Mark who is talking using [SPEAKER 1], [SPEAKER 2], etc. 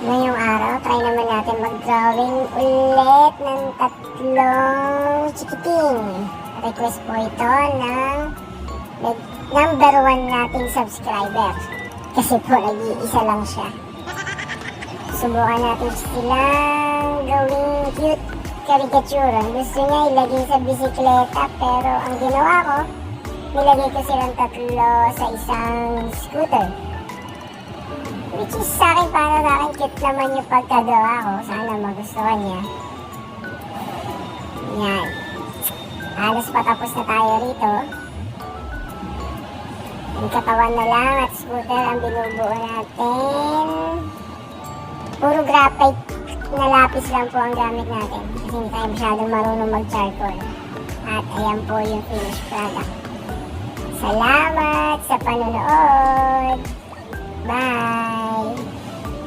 [SPEAKER 1] Ngayong araw, try naman natin mag-drawing ulit ng tatlong chikiting. Request po ito ng number 1 nating subscriber. Kasi po, nag-iisa lang siya. Subukan natin silang gawing cute caricature. Gusto niya ilagay sa bisikleta, pero ang ginawa ko, nilagay ko silang tatlo sa isang scooter. Which is sa akin, para sa akin, cute naman yung pagkagawa ko. Sana magustuhan niya. Yan. Halos patapos na tayo rito. Yung katawan na lang at scooter ang binubuo natin. Puro graphite na lapis lang po ang gamit natin. Kasi hindi tayo masyadong marunong mag-charcoal. At ayan po yung finished product. Salamat sa panonood! Bye!